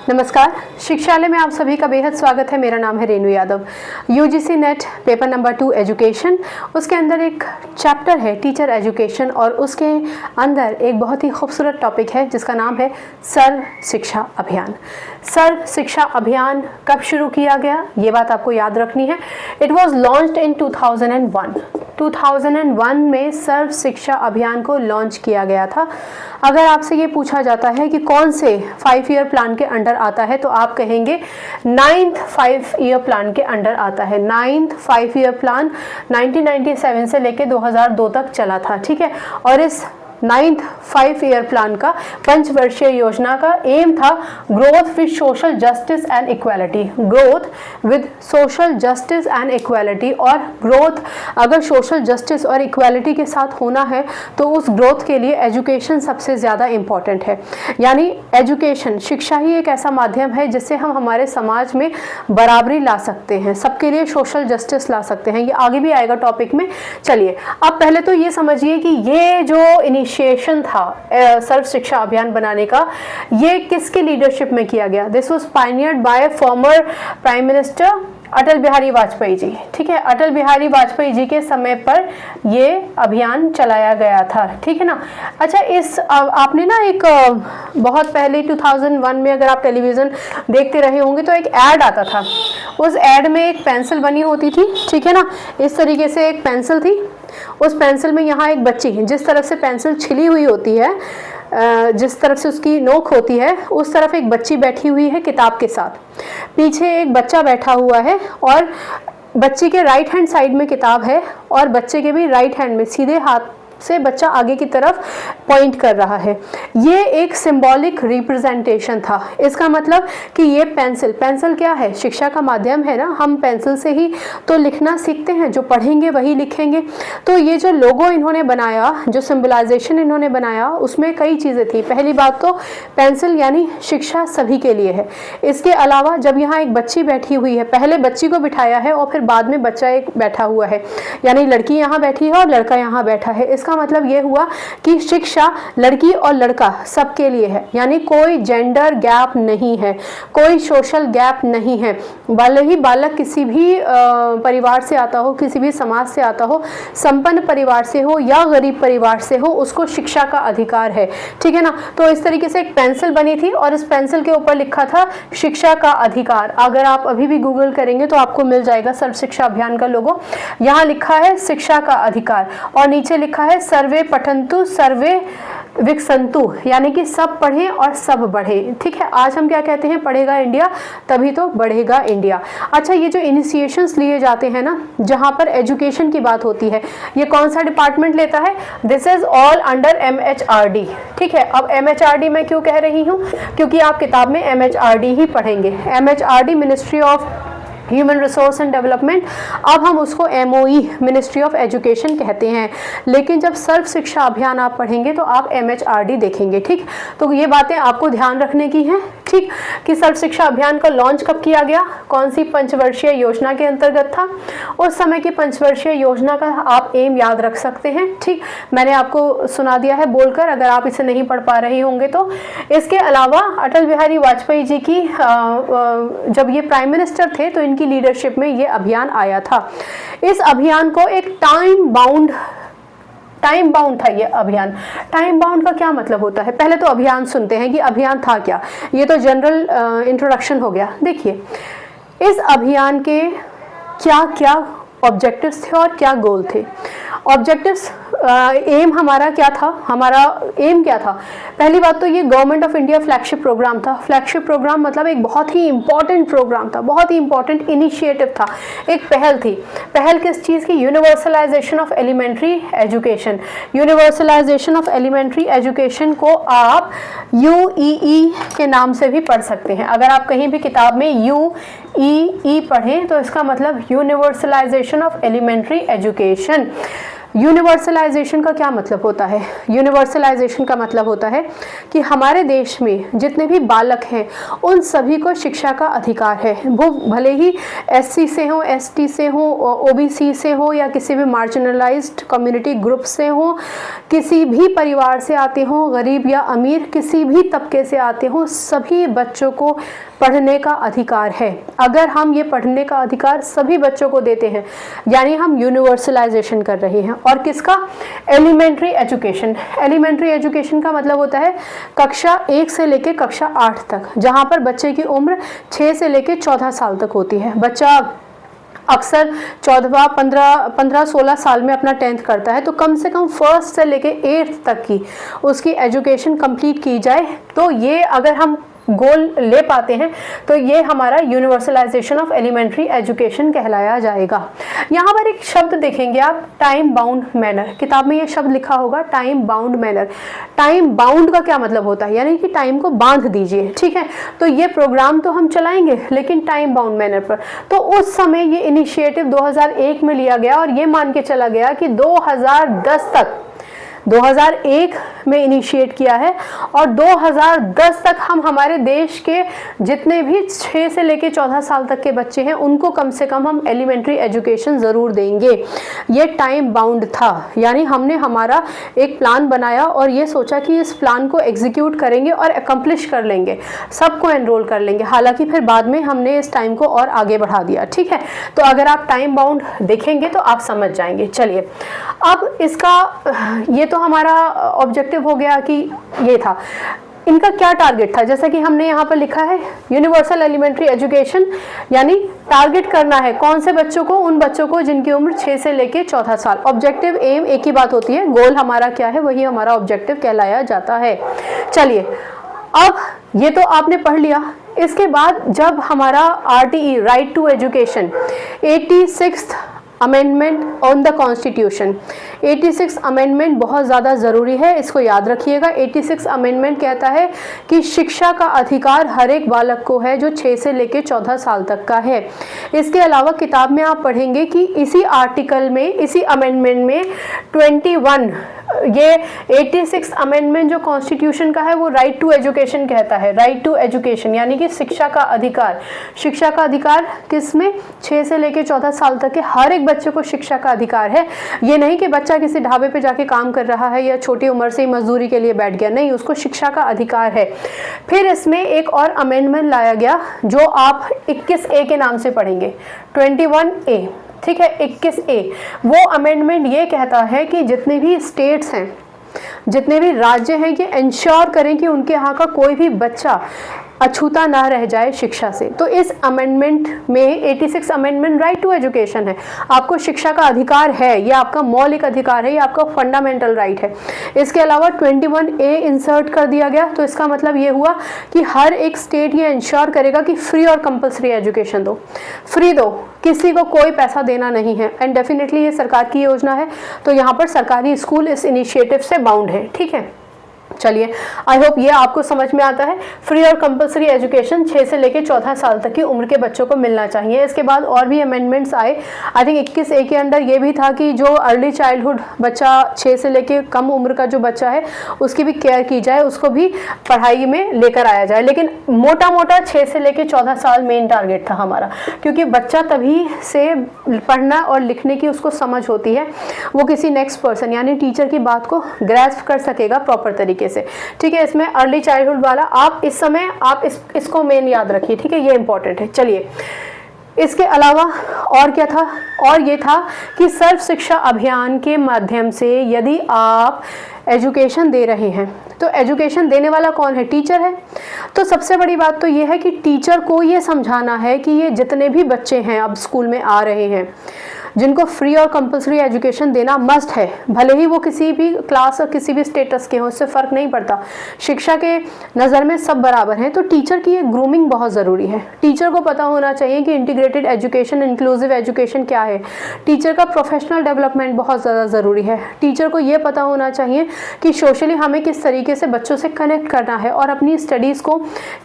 नमस्कार, शिक्षालय में आप सभी का बेहद स्वागत है। मेरा नाम है Renu Yadav. UGC net paper number 2 education, उसके अंदर एक चैप्टर है टीचर एजुकेशन और उसके अंदर एक बहुत ही खूबसूरत टॉपिक है जिसका नाम है सर्व शिक्षा अभियान। सर्व शिक्षा अभियान कब शुरू किया गया, ये बात आपको याद रखनी है। It was launched in 2001। 2001 में सर्व शिक्षा अभियान को लॉन्च किया गया था। अगर आपसे ये पूछा जाता है कि कौन से 5 ईयर प्लान के अंडर आता है तो आप कहेंगे 9th 5 ईयर प्लान के अंडर आता है। 9th 5 ईयर प्लान 1997 से लेके 2002 तक चला था, ठीक है। और इस 9th 5 ईयर प्लान का पंचवर्षीय योजना का एम था growth with social justice and equality. Growth with social justice and equality, और ग्रोथ अगर सोशल जस्टिस और इक्वालिटी के साथ होना है तो उस ग्रोथ के लिए एजुकेशन सबसे ज़्यादा इम्पॉर्टेंट है। यानी एजुकेशन, शिक्षा ही एक ऐसा माध्यम है जिससे हम हमारे समाज में बराबरी ला सकते हैं, सबके लिए सोशल जस्टिस ला सकते हैं। ये आगे भी आएगा टॉपिक में। चलिए, अब पहले तो ये समझिए कि ये जो इनिशिएशन था सर्व शिक्षा अभियान बनाने का, ये किसके लीडरशिप में किया गया। This was pioneered by former prime minister Atal Bihari Vajpayee ji, ठीक है। अटल बिहारी वाजपेयी जी के समय पर ये अभियान चलाया गया था, ठीक है ना। अच्छा, इस आपने ना एक बहुत पहले 2001 में अगर आप टेलीविज़न देखते रहे होंगे तो एक ऐड आता था। उस ऐड में एक पेंसिल बनी होती थी, ठीक है ना। इस तरीके से एक पेंसिल थी। उस पेंसिल में यहाँ एक बच्ची, जिस तरफ से पेंसिल छिली हुई होती है, जिस तरफ से उसकी नोक होती है, उस तरफ एक बच्ची बैठी हुई है किताब के साथ। पीछे एक बच्चा बैठा हुआ है और बच्ची के राइट हैंड साइड में किताब है और बच्चे के भी राइट हैंड में सीधे हाथ से बच्चा आगे की तरफ पॉइंट कर रहा है। ये एक सिंबॉलिक रिप्रेजेंटेशन था। इसका मतलब कि ये पेंसिल क्या है, शिक्षा का माध्यम है ना। हम पेंसिल से ही तो लिखना सीखते हैं, जो पढ़ेंगे वही लिखेंगे। तो ये जो लोगो इन्होंने बनाया, जो सिंबलाइजेशन इन्होंने बनाया, उसमें कई चीज़ें थी। पहली बात तो पेंसिल यानी शिक्षा सभी के लिए है। इसके अलावा जब यहाँ एक बच्ची बैठी हुई है, पहले बच्ची को बिठाया है और फिर बाद में बच्चा एक बैठा हुआ है, यानी लड़की यहाँ बैठी है और लड़का यहाँ बैठा है। इसका मतलब ये हुआ कि शिक्षा लड़की और लड़का सबके लिए है, यानी कोई जेंडर गैप नहीं है, कोई सोशल गैप नहीं है। भले ही बालक किसी भी परिवार से आता हो, किसी भी समाज से आता हो, संपन्न परिवार से हो या गरीब परिवार से हो, उसको शिक्षा का अधिकार है, ठीक है ना। तो इस तरीके से एक पेंसिल बनी थी और इस पेंसिल के ऊपर लिखा था शिक्षा का अधिकार। अगर आप अभी भी गूगल करेंगे तो आपको मिल जाएगा सर्व शिक्षा अभियान का लोगो। यहाँ लिखा है शिक्षा का अधिकार और नीचे लिखा है सर्वे पठन्तु सर्वे विकसन्तु, यानी कि सब पढ़ें और सब बढ़े, ठीक है। आज हम क्या कहते हैं, पढ़ेगा इंडिया तभी तो बढ़ेगा इंडिया। अच्छा, ये जो इनिशिएशंस लिए जाते हैं ना, जहाँ पर एजुकेशन की बात होती है, ये कौन सा डिपार्टमेंट लेता है। This is all under MHRD, ठीक है। अब MHRD मैं क्यों कह रही हूँ, क्योंकि आप किताब में MHRD ही पढ़ेंगे। MHRD ministry of human resource and development, अब हम उसको MOE मिनिस्ट्री ऑफ एजुकेशन कहते हैं। लेकिन जब सर्व शिक्षा अभियान आप पढ़ेंगे तो आप MHRD देखेंगे, ठीक। तो ये बातें आपको ध्यान रखने की हैं, ठीक, कि सर्व शिक्षा अभियान का लॉन्च कब किया गया, कौन सी पंचवर्षीय योजना के अंतर्गत था। उस समय की पंचवर्षीय योजना का आप एम याद रख सकते हैं, ठीक। मैंने आपको सुना दिया है बोलकर, अगर आप इसे नहीं पढ़ पा रहे होंगे तो। इसके अलावा अटल बिहारी वाजपेयी जी की जब ये प्राइम मिनिस्टर थे तो इनकी लीडरशिप में ये अभियान आया था। इस अभियान को एक टाइम बाउंड था ये अभियान। टाइम बाउंड का क्या मतलब होता है, पहले तो अभियान सुनते हैं कि अभियान था क्या। ये तो जनरल इंट्रोडक्शन हो गया। देखिए, इस अभियान के क्या क्या ऑब्जेक्टिव्स थे और क्या गोल थे। ऑब्जेक्टिव्स, एम हमारा क्या था, हमारा एम क्या था। पहली बात तो ये government of India flagship programme था। फ्लैगशिप प्रोग्राम मतलब एक बहुत ही इंपॉर्टेंट प्रोग्राम था, बहुत ही इंपॉर्टेंट इनिशिएटिव था, एक पहल थी। पहल किस चीज़ की, universalisation of elementary education. Universalisation of elementary education को आप UEE के नाम से भी पढ़ सकते हैं। अगर आप कहीं भी किताब में UEE पढ़ें तो इसका मतलब universalisation of elementary education. Universalisation का क्या मतलब होता है? यूनिवर्सलाइजेशन का मतलब होता है कि हमारे देश में जितने भी बालक हैं उन सभी को शिक्षा का अधिकार है। वो भले ही एससी से हो, एसटी से हो, ओबीसी से हो या किसी भी मार्जिनलाइज्ड कम्युनिटी ग्रुप से हो, किसी भी परिवार से आते हो, गरीब या अमीर किसी भी तबके से आते हो, सभी बच्चों को पढ़ने का अधिकार है। अगर हम ये पढ़ने का अधिकार सभी बच्चों को देते हैं यानी हम यूनिवर्सलाइजेशन कर रहे हैं। और किसका? Elementary education. एलिमेंट्री एजुकेशन का मतलब होता है कक्षा 1 से लेकर कक्षा 8 तक, जहाँ पर बच्चे की उम्र 6 से लेकर 14 साल तक होती है। बच्चा अक्सर 14, 15, 16 साल में अपना 10th करता है, तो कम से कम 1st से लेके 8th तक की उसकी एजुकेशन कंप्लीट की जाए। तो ये अगर हम गोल ले पाते हैं तो ये हमारा यूनिवर्सलाइजेशन ऑफ एलिमेंट्री एजुकेशन कहलाया जाएगा। यहाँ पर एक शब्द देखेंगे आप, टाइम बाउंड मैनर। किताब में ये शब्द लिखा होगा, time bound manner. Time bound का क्या मतलब होता है? यानी कि टाइम को बांध दीजिए, ठीक है। तो ये प्रोग्राम तो हम चलाएंगे लेकिन टाइम बाउंड मैनर पर। तो उस समय ये इनिशिएटिव 2001 में लिया गया और ये मान के चला गया कि 2010 तक, 2001 में इनिशिएट किया है और 2010 तक हम हमारे देश के जितने भी 6 से लेकर 14 साल तक के बच्चे हैं उनको कम से कम हम एलिमेंट्री एजुकेशन ज़रूर देंगे। ये टाइम बाउंड था, यानी हमने हमारा एक प्लान बनाया और ये सोचा कि इस प्लान को एग्जीक्यूट करेंगे और अकम्प्लिश कर लेंगे, सबको एनरोल कर लेंगे। हालांकि फिर बाद में हमने इस टाइम को और आगे बढ़ा दिया, ठीक है। तो अगर आप टाइम बाउंड देखेंगे तो आप समझ जाएंगे। चलिए, अब इसका ये तो हमारा ऑब्जेक्टिव हो गया कि ये था। इनका क्या टारगेट था? जैसा कि हमने यहाँ पर लिखा है, यूनिवर्सल एलिमेंट्री एजुकेशन, यानी टारगेट करना है कौन से बच्चों को? उन बच्चों को जिनकी उम्र 6 से लेकर 14 साल। ऑब्जेक्टिव एम एक ही बात होती है, गोल हमारा क्या है वही हमारा ऑब्जेक्टिव कहलाया जाता है। चलिए, अब ये तो आपने पढ़ लिया। इसके बाद जब हमारा RTE, right to education, 86th amendment on the constitution, 86 amendment बहुत ज़्यादा ज़रूरी है, इसको याद रखिएगा। 86 अमेंडमेंट कहता है कि शिक्षा का अधिकार हर एक बालक को है जो 6 से लेकर 14 साल तक का है। इसके अलावा किताब में आप पढ़ेंगे कि इसी आर्टिकल में, इसी अमेंडमेंट में 21, ये 86 अमेंडमेंट जो कॉन्स्टिट्यूशन का है वो राइट टू एजुकेशन कहता है। राइट टू एजुकेशन यानी कि शिक्षा का अधिकार। शिक्षा का अधिकार किस में? 6 से लेकर 14 साल तक के हर एक बच्चे को शिक्षा का अधिकार है। ये नहीं कि बच्चा किसी ढाबे पे जाके काम कर रहा है या छोटी उम्र से ही मजदूरी के लिए बैठ गया, नहीं, उसको शिक्षा का अधिकार है। फिर इसमें एक और अमेंडमेंट लाया गया जो आप 21A के नाम से पढ़ेंगे, 21A, ठीक है। 21A वो अमेंडमेंट ये कहता है कि जितने भी स्टेट्स हैं, जितने भी राज्य हैं, ये इंश्योर करें कि उनके यहाँ का कोई भी बच्चा अछूता ना रह जाए शिक्षा से। तो इस अमेंडमेंट में 86 अमेंडमेंट राइट टू एजुकेशन है, आपको शिक्षा का अधिकार है, ये आपका मौलिक अधिकार है, ये आपका फंडामेंटल राइट है। इसके अलावा 21A इंसर्ट कर दिया गया, तो इसका मतलब ये हुआ कि हर एक स्टेट ये इंश्योर करेगा कि फ्री और कंपल्सरी एजुकेशन दो, फ्री दो, किसी को कोई पैसा देना नहीं है। एंड डेफिनेटली ये सरकार की योजना है, तो यहाँ पर सरकारी स्कूल इस इनिशिएटिव से बाउंड है, ठीक है। चलिए, आई होप ये आपको समझ में आता है। फ्री और कंपलसरी एजुकेशन 6 से लेकर 14 साल तक की उम्र के बच्चों को मिलना चाहिए। इसके बाद और भी अमेंडमेंट्स आए। आई थिंक 21A के अंदर ये भी था कि जो अर्ली चाइल्डहुड बच्चा 6 से लेकर कम उम्र का जो बच्चा है उसकी भी केयर की जाए, उसको भी पढ़ाई में लेकर आया जाए। लेकिन मोटा मोटा 6 से लेकर 14 साल मेन टारगेट था हमारा, क्योंकि बच्चा तभी से पढ़ना और लिखने की उसको समझ होती है, वो किसी नेक्स्ट पर्सन यानी टीचर की बात को ग्रैस्प कर सकेगा प्रॉपर तरीके से, ठीक है। इसमें अर्ली चाइल्डहुड वाला आप इस समय आप इसको मेन याद रखिए, ठीक है, ये इंपॉर्टेंट है। चलिए, इसके अलावा और क्या था? और ये था कि सर्व शिक्षा अभियान के माध्यम से यदि आप एजुकेशन दे रहे हैं तो एजुकेशन देने वाला कौन है? टीचर है। तो सबसे बड़ी बात तो ये है कि टीचर को ये समझाना है कि ये जितने भी बच्चे हैं अब स्कूल में आ रहे हैं जिनको फ्री और कंपलसरी एजुकेशन देना मस्ट है, भले ही वो किसी भी क्लास और किसी भी स्टेटस के हों, इससे फ़र्क नहीं पड़ता, शिक्षा के नज़र में सब बराबर हैं। तो टीचर की ये ग्रूमिंग बहुत ज़रूरी है। टीचर को पता होना चाहिए कि इंटीग्रेटेड एजुकेशन, इंक्लूसिव एजुकेशन क्या है। टीचर का प्रोफेशनल डेवलपमेंट बहुत ज़्यादा ज़रूरी है। टीचर को ये पता होना चाहिए कि सोशली हमें किस तरीके से बच्चों से कनेक्ट करना है और अपनी स्टडीज़ को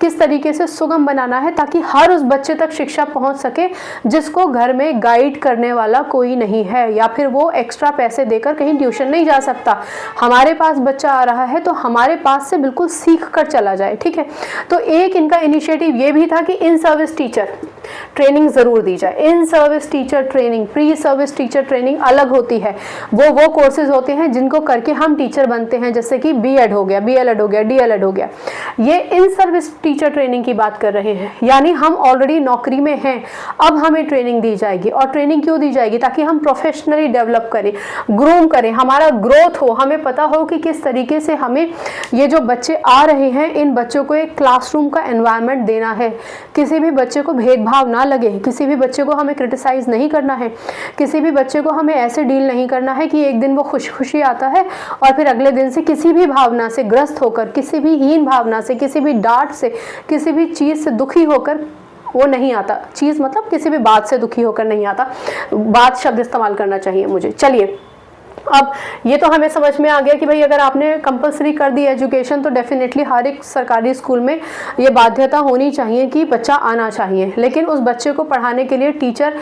किस तरीके से सुगम बनाना है, ताकि हर उस बच्चे तक शिक्षा पहुँच सके जिसको घर में गाइड करने वाला वाला कोई नहीं है, या फिर वो एक्स्ट्रा पैसे देकर कहीं ट्यूशन नहीं जा सकता। हमारे पास बच्चा आ रहा है तो हमारे पास से बिल्कुल सीख कर चला जाए, ठीक है। तो एक इनका इनिशिएटिव ये भी था कि इन सर्विस टीचर ट्रेनिंग ज़रूर दी जाए। In service teacher training, pre service teacher training अलग होती है। वो कोर्सेज होते हैं जिनको करके हम टीचर बनते हैं, जैसे कि बीएड हो गया, बीएलएड हो गया, डीएलएड हो गया। ये इन सर्विस टीचर ट्रेनिंग की बात कर रहे हैं, यानी हम ऑलरेडी नौकरी में हैं, अब हमें ट्रेनिंग दी जाएगी। और ट्रेनिंग क्यों दी जाएगी? ताकि हम प्रोफेशनली डेवलप करें, ग्रूम करें, हमारा ग्रोथ हो, हमें पता हो कि किस तरीके से हमें ये जो बच्चे आ रहे हैं इन बच्चों को एक क्लासरूम का एनवायरनमेंट देना है। किसी भी बच्चे को भेदभाव ना लगे, किसी भी बच्चे को हमें क्रिटिसाइज नहीं करना है, किसी भी बच्चे को हमें ऐसे डील नहीं करना है कि एक दिन वो खुशी खुशी आता है और फिर अगले दिन से किसी भी भावना से ग्रस्त होकर, किसी भी हीन भावना से, किसी भी डांट से, किसी भी चीज़ से दुखी होकर वो नहीं आता। चीज़ मतलब किसी भी बात से दुखी होकर नहीं आता, बात शब्द इस्तेमाल करना चाहिए मुझे। चलिए, अब ये तो हमें समझ में आ गया कि भाई अगर आपने कंपलसरी कर दी एजुकेशन तो डेफिनेटली हर एक सरकारी स्कूल में ये बाध्यता होनी चाहिए कि बच्चा आना चाहिए, लेकिन उस बच्चे को पढ़ाने के लिए टीचर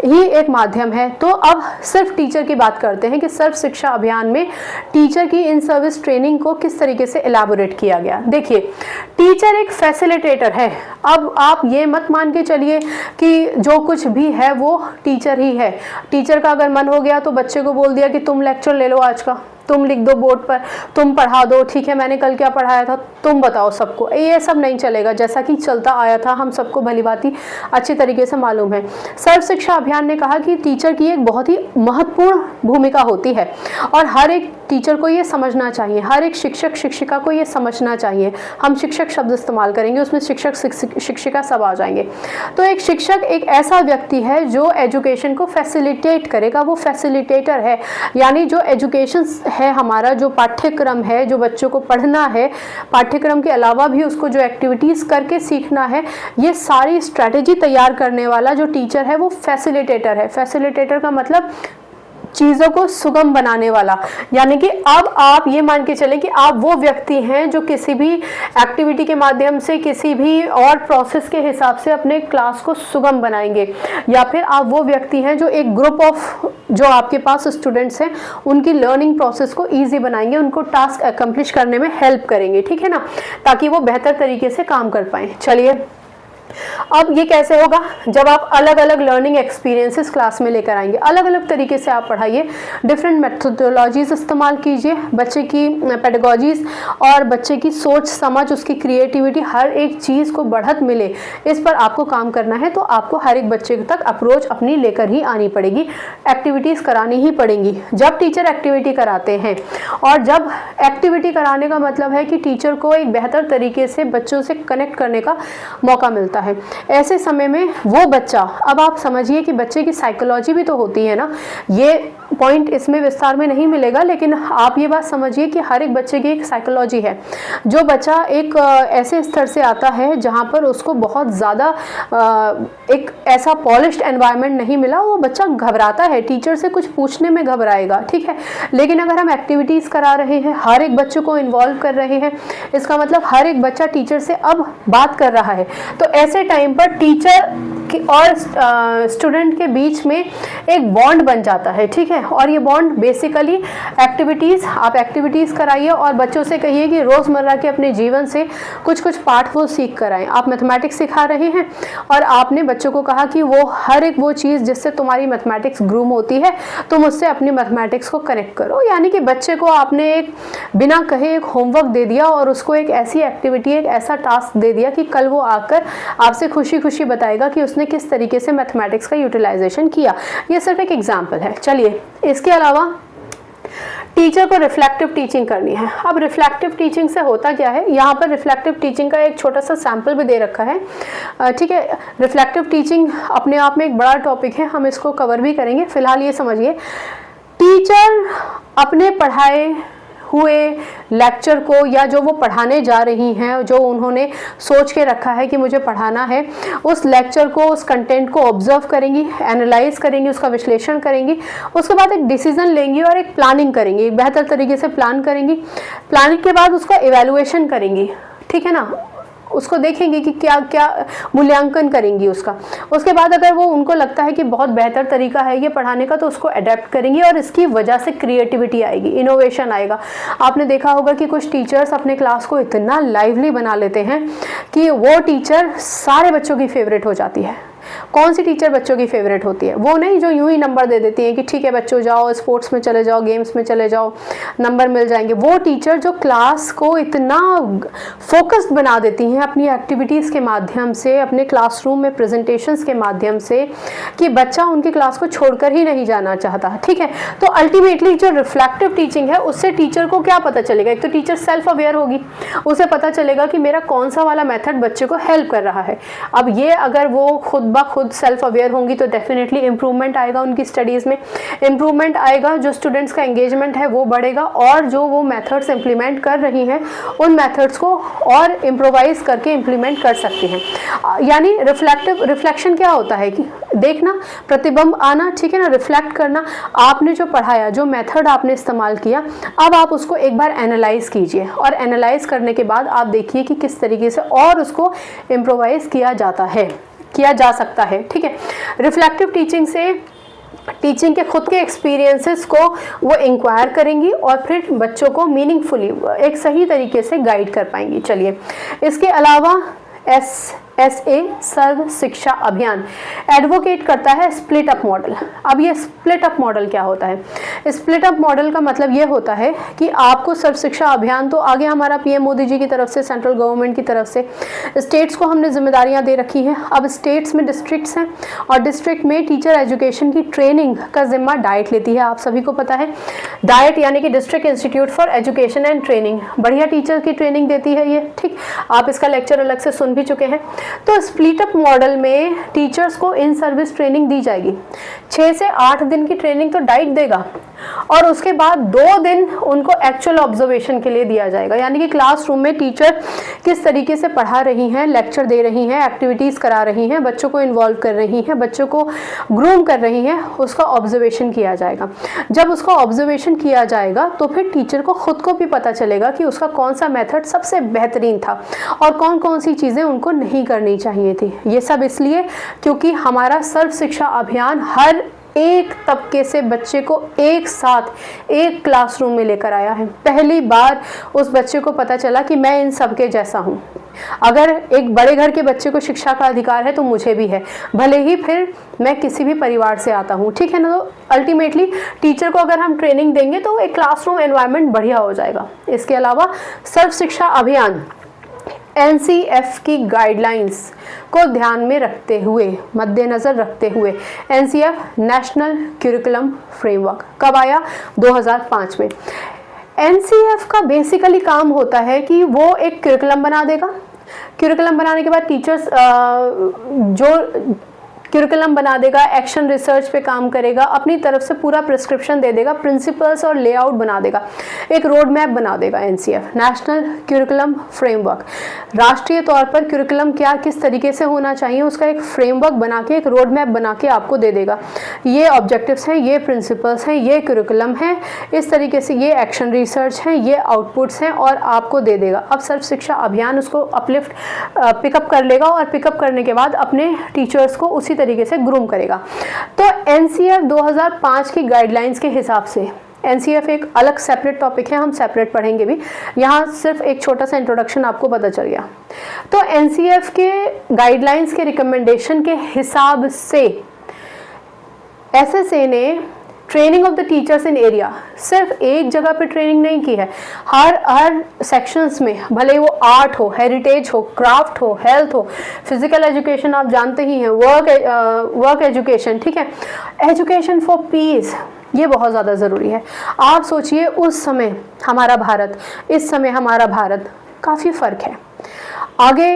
ही एक माध्यम है। तो अब सिर्फ टीचर की बात करते हैं कि सर्व शिक्षा अभियान में टीचर की इन सर्विस ट्रेनिंग को किस तरीके से एलैबोरेट किया गया। देखिए, टीचर एक फैसिलिटेटर है। अब आप ये मत मान के चलिए कि जो कुछ भी है वो टीचर ही है। टीचर का अगर मन हो गया तो बच्चे को बोल दिया कि तुम लेक्चर ले लो आज का, तुम लिख दो बोर्ड पर, तुम पढ़ा दो, ठीक है मैंने कल क्या पढ़ाया था तुम बताओ सबको। ये सब नहीं चलेगा, जैसा कि चलता आया था हम सबको भलीभांति अच्छी तरीके से मालूम है। सर्व शिक्षा अभियान ने कहा कि टीचर की एक बहुत ही महत्वपूर्ण भूमिका होती है और हर एक टीचर को ये समझना चाहिए, हर एक शिक्षक शिक्षिका को ये समझना चाहिए। हम शिक्षक शब्द इस्तेमाल करेंगे, उसमें शिक्षक शिक्षिका सब आ जाएंगे। तो एक शिक्षक एक ऐसा व्यक्ति है जो एजुकेशन को फैसिलिटेट करेगा, वो फैसिलिटेटर है। यानी जो एजुकेशन है हमारा, जो पाठ्यक्रम है, जो बच्चों को पढ़ना है, पाठ्यक्रम के अलावा भी उसको जो एक्टिविटीज़ करके सीखना है, ये सारी स्ट्रैटेजी तैयार करने वाला जो टीचर है वो फैसिलिटेटर है। फैसिलिटेटर का मतलब चीज़ों को सुगम बनाने वाला। यानी कि अब आप ये मान के चलें कि आप वो व्यक्ति हैं जो किसी भी एक्टिविटी के माध्यम से, किसी भी और प्रोसेस के हिसाब से अपने क्लास को सुगम बनाएंगे, या फिर आप वो व्यक्ति हैं जो एक ग्रुप ऑफ जो आपके पास स्टूडेंट्स हैं उनकी लर्निंग प्रोसेस को ईजी बनाएंगे, उनको टास्क अकम्प्लिश करने में हेल्प करेंगे, ठीक है ना, ताकि वो बेहतर तरीके से काम कर पाएँ। चलिए, अब ये कैसे होगा? जब आप अलग अलग लर्निंग एक्सपीरियंसेस क्लास में लेकर आएंगे, अलग अलग तरीके से आप पढ़ाइए, डिफरेंट मेथोडोलॉजीज इस्तेमाल कीजिए, बच्चे की पेडागोजीज और बच्चे की सोच समझ, उसकी क्रिएटिविटी, हर एक चीज़ को बढ़त मिले, इस पर आपको काम करना है। तो आपको हर एक बच्चे तक अप्रोच अपनी लेकर ही आनी पड़ेगी, एक्टिविटीज़ करानी ही पड़ेंगी। जब टीचर एक्टिविटी कराते हैं, और जब एक्टिविटी कराने का मतलब है कि टीचर को एक बेहतर तरीके से बच्चों से कनेक्ट करने का मौका मिलता है। ऐसे समय में वो बच्चा, अब आप समझिए कि बच्चे की साइकोलॉजी भी तो होती है ना, ये पॉइंट इसमें विस्तार में नहीं मिलेगा, लेकिन आप ये बात समझिए कि हर एक बच्चे की एक साइकोलॉजी है। जो बच्चा एक ऐसे स्तर से आता है जहाँ पर उसको बहुत ज़्यादा एक ऐसा पॉलिश्ड एनवायरनमेंट नहीं मिला, वो बच्चा घबराता है, टीचर से कुछ पूछने में घबराएगा, ठीक है। लेकिन अगर हम एक्टिविटीज़ करा रहे हैं, हर एक बच्चे को इन्वॉल्व कर रहे हैं, इसका मतलब हर एक बच्चा टीचर से अब बात कर रहा है। तो ऐसे टाइम पर टीचर और स्टूडेंट के बीच में एक बॉन्ड बन जाता है, ठीक है। और ये बॉन्ड बेसिकली एक्टिविटीज़, आप एक्टिविटीज़ कराइए और बच्चों से कहिए कि रोज़मर्रा के अपने जीवन से कुछ कुछ पाठ वो सीख कर आएँ। आप मैथमेटिक्स सिखा रहे हैं और आपने बच्चों को कहा कि वो हर एक वो चीज़ जिससे तुम्हारी मैथमेटिक्स ग्रूम होती है, तुम उससे अपनी मैथमेटिक्स को कनेक्ट करो। यानी कि बच्चे को आपने एक बिना कहे एक होमवर्क दे दिया और उसको एक ऐसी एक्टिविटी, एक ऐसा टास्क दे दिया कि कल वो आकर आपसे खुशी खुशी बताएगा कि उसने किस तरीके से मैथमेटिक्स का यूटिलाइजेशन किया। ये सिर्फ एक एग्जाम्पल है। चलिए, इसके अलावा टीचर को रिफ्लेक्टिव टीचिंग करनी है। अब रिफ्लेक्टिव टीचिंग से होता क्या है, यहाँ पर रिफ्लेक्टिव टीचिंग का एक छोटा सा सैम्पल भी दे रखा है, ठीक है। रिफ्लेक्टिव टीचिंग अपने आप में एक बड़ा टॉपिक है, हम इसको कवर भी करेंगे। फिलहाल ये समझिए, टीचर अपने पढ़ाए हुए लेक्चर को, या जो वो पढ़ाने जा रही हैं, जो उन्होंने सोच के रखा है कि मुझे पढ़ाना है, उस लेक्चर को, उस कंटेंट को ऑब्जर्व करेंगी, एनालाइज करेंगी, उसका विश्लेषण करेंगी, उसके बाद एक डिसीजन लेंगी और एक प्लानिंग करेंगी, एक बेहतर तरीके से प्लान करेंगी। प्लानिंग के बाद उसका इवैल्यूएशन करेंगी, ठीक है ना। उसको देखेंगी कि क्या क्या मूल्यांकन करेंगी उसका। उसके बाद अगर वो उनको लगता है कि बहुत बेहतर तरीका है ये पढ़ाने का, तो उसको अडेप्ट करेंगी और इसकी वजह से क्रिएटिविटी आएगी, इनोवेशन आएगा। आपने देखा होगा कि कुछ टीचर्स अपने क्लास को इतना लाइवली बना लेते हैं कि वो टीचर सारे बच्चों की फेवरेट हो जाती है। कौन सी टीचर बच्चों की फेवरेट होती है? वो नहीं जो यूं ही नंबर दे देती है कि ठीक है बच्चों जाओ स्पोर्ट्स में चले जाओ, गेम्स में चले जाओ, नंबर मिल जाएंगे। वो टीचर जो क्लास को इतना फोकस्ड बना देती हैं अपनी एक्टिविटीज़ के माध्यम से, अपने क्लासरूम में प्रेजेंटेशंस के माध्यम से, कि बच्चा उनकी क्लास को छोड़कर ही नहीं जाना चाहता। ठीक है, तो अल्टीमेटली जो रिफ्लेक्टिव टीचिंग है उससे टीचर को क्या पता चलेगा? एक तो टीचर सेल्फ अवेयर होगी, उसे पता चलेगा कि मेरा कौन सा वाला मेथड बच्चे को हेल्प कर रहा है। अब ये अगर वो खुद सेल्फ अवेयर होंगी तो डेफिनेटली इंप्रूवमेंट आएगा उनकी स्टडीज़ में, इंप्रूवमेंट आएगा, जो स्टूडेंट्स का एंगेजमेंट है वो बढ़ेगा, और जो वो मेथड्स इंप्लीमेंट कर रही हैं उन मेथड्स को और इम्प्रोवाइज करके इंप्लीमेंट कर सकती हैं। यानी रिफ्लेक्शन क्या होता है कि देखना, प्रतिबिंब आना, ठीक है ना, रिफ्लेक्ट करना। आपने जो पढ़ाया, जो मेथड आपने इस्तेमाल किया, अब आप उसको एक बार एनालाइज कीजिए, और एनालाइज करने के बाद आप देखिए कि किस तरीके से और उसको इम्प्रोवाइज किया जा सकता है। ठीक है, रिफ्लेक्टिव टीचिंग से टीचिंग के खुद के एक्सपीरियंसेस को वो इंक्वायर करेंगी और फिर बच्चों को मीनिंगफुली एक सही तरीके से गाइड कर पाएंगी। चलिए, इसके अलावा SA सर्व शिक्षा अभियान एडवोकेट करता है स्प्लिट अप मॉडल। अब ये स्प्लिट अप मॉडल क्या होता है? स्प्लिट अप मॉडल का मतलब ये होता है कि आपको सर्व शिक्षा अभियान तो आगे हमारा PM मोदी जी की तरफ से, सेंट्रल गवर्नमेंट की तरफ से स्टेट्स को हमने जिम्मेदारियां दे रखी हैं। अब स्टेट्स में डिस्ट्रिक्ट्स हैं और डिस्ट्रिक्ट में टीचर एजुकेशन की ट्रेनिंग का जिम्मा डाइट लेती है। आप सभी को पता है डाइट यानी कि district institute for education and training, बढ़िया टीचर की ट्रेनिंग देती है ये। ठीक, आप इसका लेक्चर अलग से सुन भी चुके हैं। तो स्प्लिट अप मॉडल में टीचर्स को इन सर्विस ट्रेनिंग दी जाएगी। 6 से 8 दिन की ट्रेनिंग तो डाइट देगा, और उसके बाद 2 दिन उनको एक्चुअल ऑब्जर्वेशन के लिए दिया जाएगा। यानी कि क्लासरूम में टीचर किस तरीके से पढ़ा रही हैं, लेक्चर दे रही हैं, एक्टिविटीज़ करा रही हैं, बच्चों को इन्वॉल्व कर रही हैं, बच्चों को ग्रूम कर रही हैं, उसका ऑब्जर्वेशन किया जाएगा। जब उसका ऑब्जर्वेशन किया जाएगा तो फिर टीचर को खुद को भी पता चलेगा कि उसका कौन सा मेथड सबसे बेहतरीन था और कौन कौन सी चीज़ें उनको नहीं करनी चाहिए थी। ये सब इसलिए क्योंकि हमारा सर्व शिक्षा अभियान हर एक तबके से बच्चे को एक साथ एक क्लासरूम में लेकर आया है। पहली बार उस बच्चे को पता चला कि मैं इन सबके जैसा हूँ। अगर एक बड़े घर के बच्चे को शिक्षा का अधिकार है तो मुझे भी है, भले ही फिर मैं किसी भी परिवार से आता हूँ। ठीक है ना, तो अल्टीमेटली टीचर को अगर हम ट्रेनिंग देंगे तो एक क्लासरूम एनवायरनमेंट बढ़िया हो जाएगा। इसके अलावा सर्व शिक्षा अभियान NCF की गाइडलाइंस को ध्यान में रखते हुए, मद्देनज़र रखते हुए, NCF नेशनल करिकुलम फ्रेमवर्क कब आया? 2005 में। NCF का बेसिकली काम होता है कि वो एक करिकुलम बना देगा। करिकुलम बनाने के बाद टीचर्स जो करिकुलम बना देगा, एक्शन रिसर्च पे काम करेगा, अपनी तरफ से पूरा प्रिस्क्रिप्शन दे देगा, प्रिंसिपल्स और लेआउट बना देगा, एक रोड मैप बना देगा। NCF नेशनल करिकुलम फ्रेमवर्क, राष्ट्रीय तौर पर करिकुलम क्या किस तरीके से होना चाहिए उसका एक फ्रेमवर्क बना के, एक रोड मैप बना के आपको दे देगा। ये ऑब्जेक्टिव्स हैं, ये प्रिंसिपल्स हैं, ये करिकुलम है, इस तरीके से ये एक्शन रिसर्च हैं, ये आउटपुट्स हैं, और आपको दे देगा। अब सर्व शिक्षा अभियान उसको अपलिफ्ट पिकअप कर लेगा और पिकअप करने के बाद अपने टीचर्स को उसी तरीके से ग्रूम करेगा। तो NCF 2005 की गाइडलाइंस के हिसाब से, NCF एक अलग सेपरेट टॉपिक है, हम सेपरेट पढ़ेंगे भी, यहाँ सिर्फ एक छोटा सा इंट्रोडक्शन आपको पता चल गया। तो NCF के गाइडलाइंस के रिकमेंडेशन के हिसाब से SSA ने training of the teachers in area सिर्फ एक जगह पे ट्रेनिंग नहीं की है, हर सेक्शंस में, भले वो आर्ट हो, हेरिटेज हो, क्राफ्ट हो, हेल्थ हो, फिजिकल एजुकेशन आप जानते ही हैं, वर्क एजुकेशन, ठीक है, एजुकेशन फॉर पीस, ये बहुत ज़्यादा ज़रूरी है। आप सोचिए उस समय हमारा भारत, इस समय हमारा भारत, काफ़ी फ़र्क है। आगे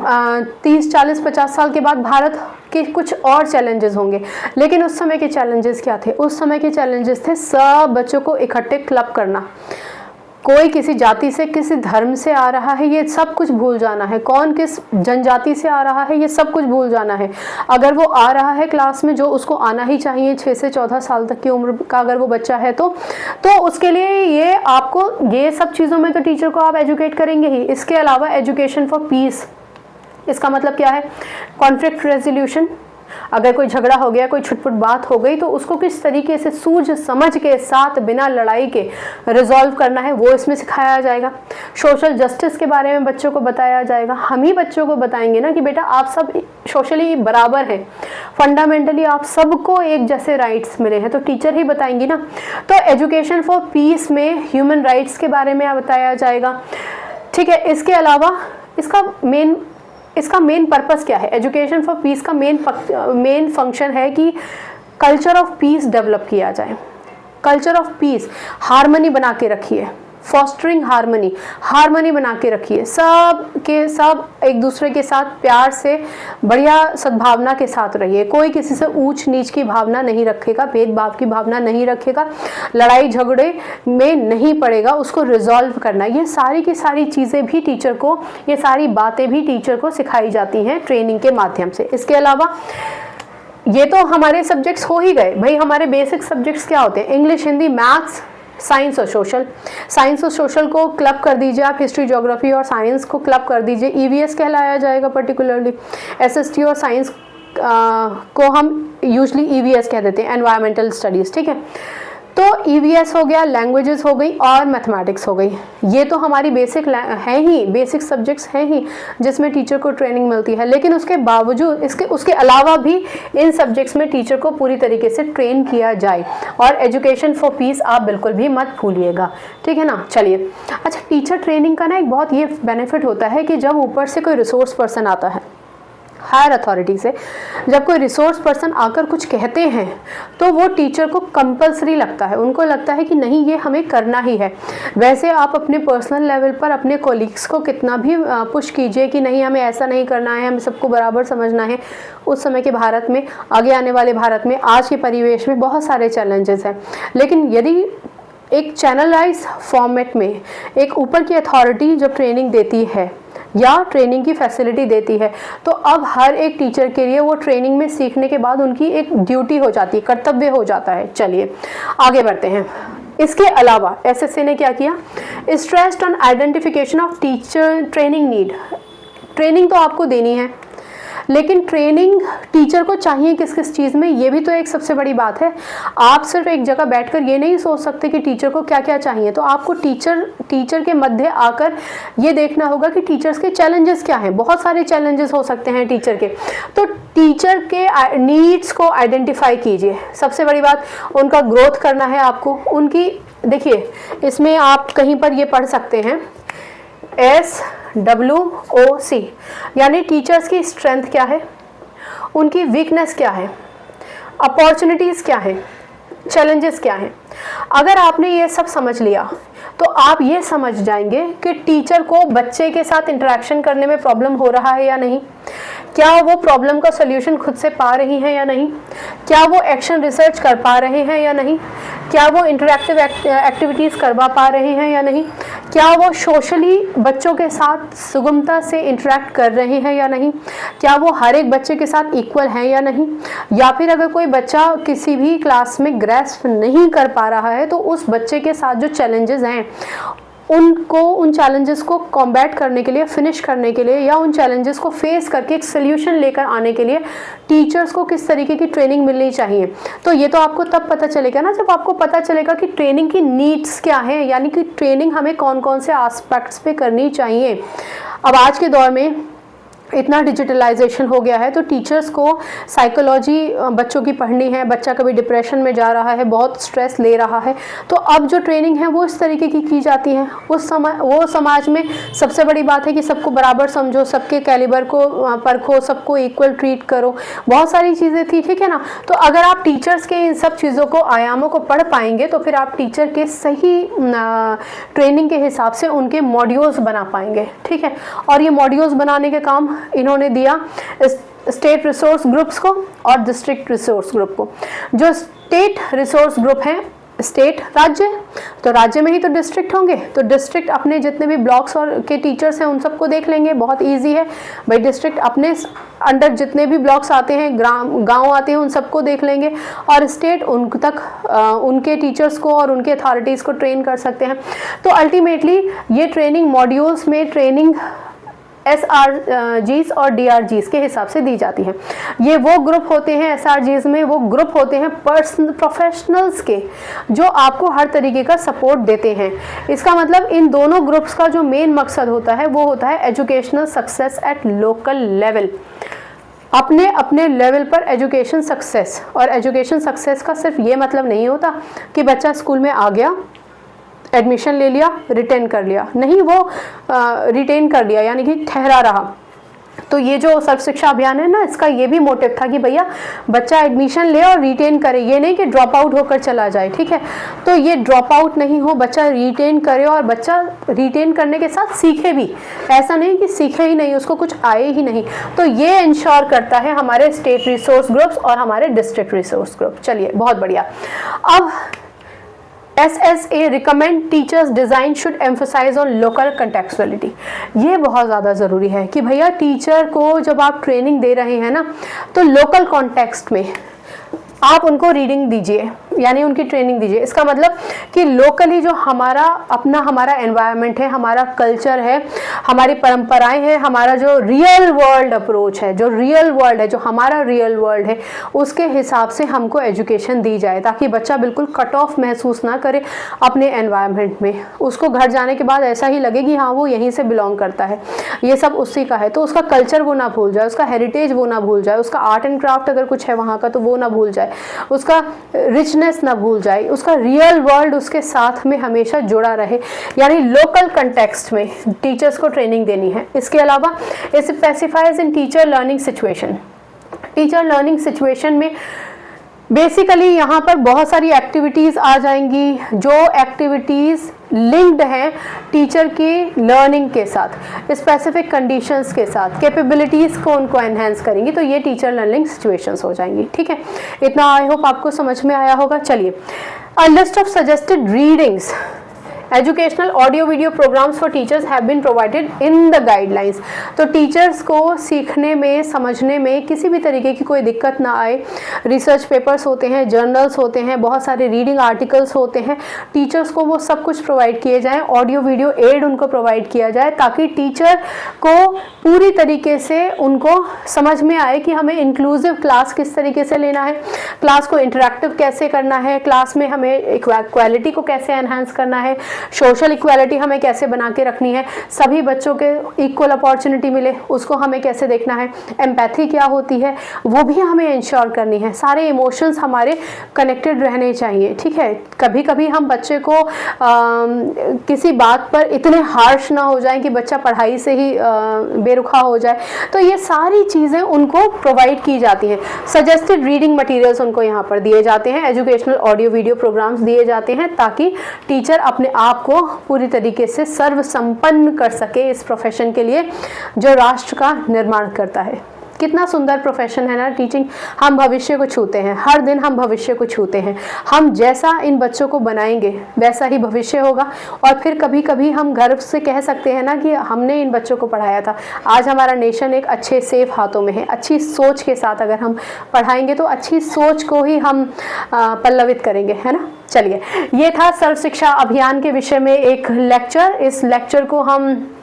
30, 40, 50 साल के बाद भारत के कुछ और चैलेंजेस होंगे, लेकिन उस समय के चैलेंजेस क्या थे? उस समय के चैलेंजेस थे सब बच्चों को इकट्ठे क्लब करना, कोई किसी जाति से, किसी धर्म से आ रहा है, ये सब कुछ भूल जाना है, कौन किस जनजाति से आ रहा है, ये सब कुछ भूल जाना है। अगर वो आ रहा है क्लास में, जो उसको आना ही चाहिए 6 से 14 साल तक की उम्र का अगर वो बच्चा है तो उसके लिए ये आपको, ये सब चीज़ों में तो टीचर को आप एजुकेट करेंगे ही। इसके अलावा एजुकेशन फॉर पीस, इसका मतलब क्या है? कॉन्फ्लिक्ट रेजोल्यूशन, अगर कोई झगड़ा हो गया, कोई छुटपुट बात हो गई, तो उसको किस तरीके से सूझ समझ के साथ बिना लड़ाई के रिजॉल्व करना है, वो इसमें सिखाया जाएगा। सोशल जस्टिस के बारे में बच्चों को बताया जाएगा। हम ही बच्चों को बताएंगे ना कि बेटा आप सब सोशली बराबर हैं, फंडामेंटली आप सबको एक जैसे राइट्स मिले हैं, तो टीचर ही बताएंगी ना। तो एजुकेशन फॉर पीस में ह्यूमन राइट्स के बारे में बताया जाएगा, ठीक है। इसके अलावा इसका मेन पर्पस क्या है? एजुकेशन फॉर पीस का मेन फंक्शन है कि कल्चर ऑफ पीस डेवलप किया जाए। कल्चर ऑफ पीस, हार्मनी बना के रखिए, फॉस्टरिंग हार्मनी बना के रखिए, सब के सब एक दूसरे के साथ प्यार से बढ़िया सद्भावना के साथ रहिए। कोई किसी से ऊंच नीच की भावना नहीं रखेगा, भेदभाव की भावना नहीं रखेगा, लड़ाई झगड़े में नहीं पड़ेगा, उसको रिजॉल्व करना। ये सारी की सारी चीज़ें भी टीचर को, ये सारी बातें भी टीचर को सिखाई जाती हैं ट्रेनिंग के माध्यम से। इसके अलावा ये तो हमारे सब्जेक्ट्स हो ही गए भाई। हमारे बेसिक सब्जेक्ट्स क्या होते हैं? इंग्लिश, हिंदी, मैथ्स, साइंस और सोशल। साइंस और सोशल को क्लब कर दीजिए आप, हिस्ट्री, ज्योग्राफी और साइंस को क्लब कर दीजिए। ईवीएस कहलाया जाएगा पर्टिकुलरली। एसएसटी और साइंस को हम यूजली ईवीएस कह देते हैं, एनवायरमेंटल स्टडीज़, ठीक है। तो ईवीएस हो गया, लैंग्वेजेस हो गई और मैथमेटिक्स हो गई। ये तो हमारी बेसिक हैं ही, बेसिक सब्जेक्ट्स हैं ही जिसमें टीचर को ट्रेनिंग मिलती है। लेकिन उसके बावजूद उसके अलावा भी इन सब्जेक्ट्स में टीचर को पूरी तरीके से ट्रेन किया जाए। और एजुकेशन फॉर पीस आप बिल्कुल भी मत भूलिएगा, ठीक है ना। चलिए, अच्छा, टीचर ट्रेनिंग का ना एक बहुत ये बेनिफिट होता है कि जब ऊपर से कोई रिसोर्स पर्सन आता है, हायर अथॉरिटी से जब कोई रिसोर्स पर्सन आकर कुछ कहते हैं, तो वो टीचर को कंपल्सरी लगता है, उनको लगता है कि नहीं ये हमें करना ही है। वैसे आप अपने पर्सनल लेवल पर अपने कोलीग्स को कितना भी पुश कीजिए कि नहीं हमें ऐसा नहीं करना है, हमें सबको बराबर समझना है, उस समय के भारत में, आगे आने वाले भारत में, आज के परिवेश में बहुत सारे चैलेंजेस हैं। लेकिन यदि एक चैनलाइज फॉर्मेट में एक ऊपर की अथॉरिटी जब ट्रेनिंग देती है या ट्रेनिंग की फैसिलिटी देती है, तो अब हर एक टीचर के लिए वो ट्रेनिंग में सीखने के बाद उनकी एक ड्यूटी हो जाती है, कर्तव्य हो जाता है। चलिए आगे बढ़ते हैं। इसके अलावा एसएससी ने क्या किया? Stressed on identification of teacher training need. Training तो आपको देनी है, लेकिन ट्रेनिंग टीचर को चाहिए किस किस चीज़ में, ये भी तो एक सबसे बड़ी बात है। आप सिर्फ एक जगह बैठकर ये नहीं सोच सकते कि टीचर को क्या क्या चाहिए, तो आपको टीचर के मध्य आकर ये देखना होगा कि टीचर्स के चैलेंजेस क्या हैं। बहुत सारे चैलेंजेस हो सकते हैं टीचर के, तो टीचर के नीड्स को आइडेंटिफाई कीजिए। सबसे बड़ी बात, उनका ग्रोथ करना है आपको, उनकी, देखिए इसमें आप कहीं पर ये पढ़ सकते हैं SWOC, यानी टीचर्स की स्ट्रेंथ क्या है, उनकी वीकनेस क्या है, अपॉर्चुनिटीज़ क्या है, चैलेंजेस क्या हैं। अगर आपने ये सब समझ लिया तो आप ये समझ जाएंगे कि टीचर को बच्चे के साथ इंटरेक्शन करने में प्रॉब्लम हो रहा है या नहीं, क्या वो प्रॉब्लम का सॉल्यूशन खुद से पा रही हैं या नहीं, क्या वो एक्शन रिसर्च कर पा रहे हैं या नहीं, क्या वो इंटरैक्टिव एक्टिविटीज़ करवा पा रहे हैं या नहीं, क्या वो सोशली बच्चों के साथ सुगमता से इंटरैक्ट कर रहे हैं या नहीं, क्या वो हर एक बच्चे के साथ इक्वल हैं या नहीं, या फिर अगर कोई बच्चा किसी भी क्लास में ग्रैस्प नहीं कर पा रहा है तो उस बच्चे के साथ जो चैलेंजेस हैं उन चैलेंजेस को कॉम्बैट करने के लिए, फिनिश करने के लिए, या उन चैलेंजेस को फेस करके एक सोल्यूशन लेकर आने के लिए टीचर्स को किस तरीके की ट्रेनिंग मिलनी चाहिए। तो ये तो आपको तब पता चलेगा ना जब आपको पता चलेगा कि ट्रेनिंग की नीड्स क्या है, यानी कि ट्रेनिंग हमें कौन कौन से एस्पेक्ट्स पे करनी चाहिए। अब आज के दौर में इतना डिजिटलाइजेशन हो गया है, तो टीचर्स को साइकोलॉजी बच्चों की पढ़नी है, बच्चा कभी डिप्रेशन में जा रहा है, बहुत स्ट्रेस ले रहा है, तो अब जो ट्रेनिंग है वो इस तरीके की जाती है। वो समाज में सबसे बड़ी बात है कि सबको बराबर समझो, सबके कैलिबर को परखो, सबको इक्वल ट्रीट करो, बहुत सारी चीज़ें थी, ठीक है ना। तो अगर आप टीचर्स के इन सब चीज़ों को, आयामों को पढ़ पाएंगे तो फिर आप टीचर के सही ट्रेनिंग के हिसाब से उनके मॉड्यूल्स बना पाएंगे, ठीक है। और ये मॉड्यूल्स बनाने के काम इन्होंने दिया स्टेट रिसोर्स ग्रुप्स को और डिस्ट्रिक्ट रिसोर्स ग्रुप को। जो स्टेट रिसोर्स ग्रुप हैं, स्टेट राज्य, तो राज्य में ही तो डिस्ट्रिक्ट होंगे, तो डिस्ट्रिक्ट अपने जितने भी ब्लॉक्स और के टीचर्स हैं उन सबको देख लेंगे, बहुत इजी है भाई। डिस्ट्रिक्ट अपने अंडर जितने भी ब्लॉक्स आते हैं, गांव आते हैं, उन सबको देख लेंगे, और स्टेट उन तक उनके टीचर्स को और उनके अथॉरिटीज़ को ट्रेन कर सकते हैं। तो अल्टीमेटली ये ट्रेनिंग मॉड्यूल्स में ट्रेनिंग SRGs और DRGs के हिसाब से दी जाती हैं। ये वो ग्रुप होते हैं, SRGs में वो ग्रुप होते हैं प्रोफेशनल्स के, जो आपको हर तरीके का सपोर्ट देते हैं। इसका मतलब इन दोनों ग्रुप्स का जो मेन मकसद होता है वो होता है educational success at local level, अपने अपने लेवल पर एजुकेशन सक्सेस। और एजुकेशन सक्सेस का सिर्फ ये मतलब नहीं होता कि बच्चा स्कूल में आ गया, एडमिशन ले लिया, रिटेन कर लिया, नहीं, वो रिटेन कर लिया यानी कि ठहरा रहा। तो ये जो सर्व शिक्षा अभियान है ना, इसका ये भी मोटिव था कि भैया बच्चा एडमिशन ले और रिटेन करे, ये नहीं कि ड्रॉप आउट होकर चला जाए, ठीक है। तो ये ड्रॉप आउट नहीं हो, बच्चा रिटेन करे और बच्चा रिटेन करने के साथ सीखे भी, ऐसा नहीं कि सीखे ही नहीं, उसको कुछ आए ही नहीं। तो ये इंश्योर करता है हमारे स्टेट रिसोर्स ग्रुप्स और हमारे डिस्ट्रिक्ट रिसोर्स ग्रुप। चलिए, बहुत बढ़िया। अब SSA recommend teachers design should emphasize on local contextuality। ये बहुत ज़्यादा ज़रूरी है कि भैया टीचर को जब आप ट्रेनिंग दे रहे हैं ना, तो लोकल कॉन्टेक्स्ट में आप उनको रीडिंग दीजिए, यानी उनकी ट्रेनिंग दीजिए। इसका मतलब कि लोकली जो हमारा अपना एनवायरनमेंट है, हमारा कल्चर है, हमारी परंपराएं हैं, हमारा जो रियल वर्ल्ड अप्रोच है, जो रियल वर्ल्ड है, जो हमारा रियल वर्ल्ड है, उसके हिसाब से हमको एजुकेशन दी जाए, ताकि बच्चा बिल्कुल कट ऑफ महसूस ना करे अपने एनवायरनमेंट में। उसको घर जाने के बाद ऐसा ही लगे कि हाँ वो यहीं से बिलोंग करता है, ये सब उसी का है। तो उसका कल्चर वो ना भूल जाए, उसका हेरिटेज वो ना भूल जाए, उसका आर्ट एंड क्राफ्ट अगर कुछ है वहाँ का तो वो ना भूल जाए, उसका रिचनेस ना भूल जाए, उसका रियल वर्ल्ड उसके साथ में हमेशा जुड़ा रहे। यानी लोकल कंटेक्स्ट में टीचर्स को ट्रेनिंग देनी है। इसके अलावा specifies in teacher learning situation. Teacher learning situation में बेसिकली यहाँ पर बहुत सारी एक्टिविटीज़ आ जाएंगी, जो एक्टिविटीज़ लिंक्ड हैं टीचर की लर्निंग के साथ, स्पेसिफिक कंडीशंस के साथ, कैपेबिलिटीज़ को उनको एनहेंस करेंगी। तो ये टीचर लर्निंग सिचुएशंस हो जाएंगी, ठीक है। इतना आई होप आपको समझ में आया होगा। चलिए, a list of suggested readings educational audio video programmes for teachers have been provided in the guidelines. तो टीचर्स को सीखने में, समझने में किसी भी तरीके की कोई दिक्कत ना आए। रिसर्च पेपर्स होते हैं, जर्नल्स होते हैं, बहुत सारे रीडिंग आर्टिकल्स होते हैं, टीचर्स को वो सब कुछ प्रोवाइड किए जाएँ। ऑडियो वीडियो एड उनको प्रोवाइड किया जाए, ताकि टीचर को पूरी तरीके से उनको समझ में आए कि हमें इंक्लूसिव क्लास किस तरीके से लेना है, क्लास को इंटरेक्टिव कैसे करना है, क्लास में हमें इक्वालिटी को कैसे एनहांस करना है, सोशल इक्वालिटी हमें कैसे बना के रखनी है, सभी बच्चों के इक्वल अपॉर्चुनिटी मिले उसको हमें कैसे देखना है, एम्पैथी क्या होती है वो भी हमें इंश्योर करनी है। सारे इमोशंस हमारे कनेक्टेड रहने चाहिए, ठीक है। कभी कभी हम बच्चे को किसी बात पर इतने हार्श ना हो जाए कि बच्चा पढ़ाई से ही बेरुखा हो जाए। तो ये सारी चीज़ें उनको प्रोवाइड की जाती हैं। सजेस्टेड रीडिंग मटेरियल्स उनको यहाँ पर दिए जाते हैं, एजुकेशनल ऑडियो वीडियो प्रोग्राम्स दिए जाते हैं, ताकि टीचर अपने आप को पूरी तरीके से सर्व संपन्न कर सके इस प्रोफेशन के लिए जो राष्ट्र का निर्माण करता है। कितना सुंदर प्रोफेशन है ना टीचिंग। हम भविष्य को छूते हैं, हर दिन हम भविष्य को छूते हैं। हम जैसा इन बच्चों को बनाएंगे वैसा ही भविष्य होगा। और फिर कभी कभी हम गर्व से कह सकते हैं ना कि हमने इन बच्चों को पढ़ाया था। आज हमारा नेशन एक अच्छे सेफ हाथों में है। अच्छी सोच के साथ अगर हम पढ़ाएंगे तो अच्छी सोच को ही हम पल्लवित करेंगे, है ना। चलिए, ये था सर्व शिक्षा अभियान के विषय में एक लेक्चर। इस लेक्चर को हम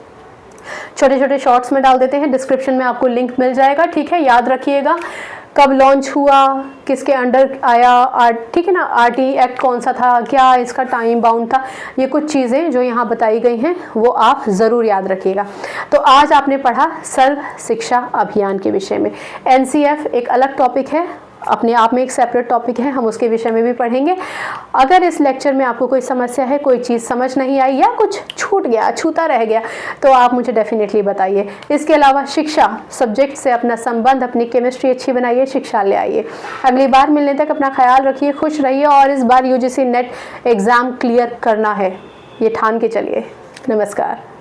छोटे छोटे शॉर्ट्स में डाल देते हैं, डिस्क्रिप्शन में आपको लिंक मिल जाएगा, ठीक है। याद रखिएगा कब लॉन्च हुआ, किसके अंडर आया, ठीक है ना, RT एक्ट कौन सा था, क्या इसका टाइम बाउंड था, ये कुछ चीज़ें जो यहाँ बताई गई हैं वो आप ज़रूर याद रखिएगा। तो आज आपने पढ़ा सर्व शिक्षा अभियान के विषय में। NCF एक अलग टॉपिक है, अपने आप में एक सेपरेट टॉपिक है, हम उसके विषय में भी पढ़ेंगे। अगर इस लेक्चर में आपको कोई समस्या है, कोई चीज़ समझ नहीं आई या कुछ छूट गया, छूता रह गया, तो आप मुझे डेफिनेटली बताइए। इसके अलावा शिक्षा सब्जेक्ट से अपना संबंध, अपनी केमिस्ट्री अच्छी बनाइए, शिक्षा ले आइए। अगली बार मिलने तक अपना ख्याल रखिए, खुश रहिए और इस बार UGC नेट एग्ज़ाम क्लियर करना है, ये ठान के चलिए। नमस्कार।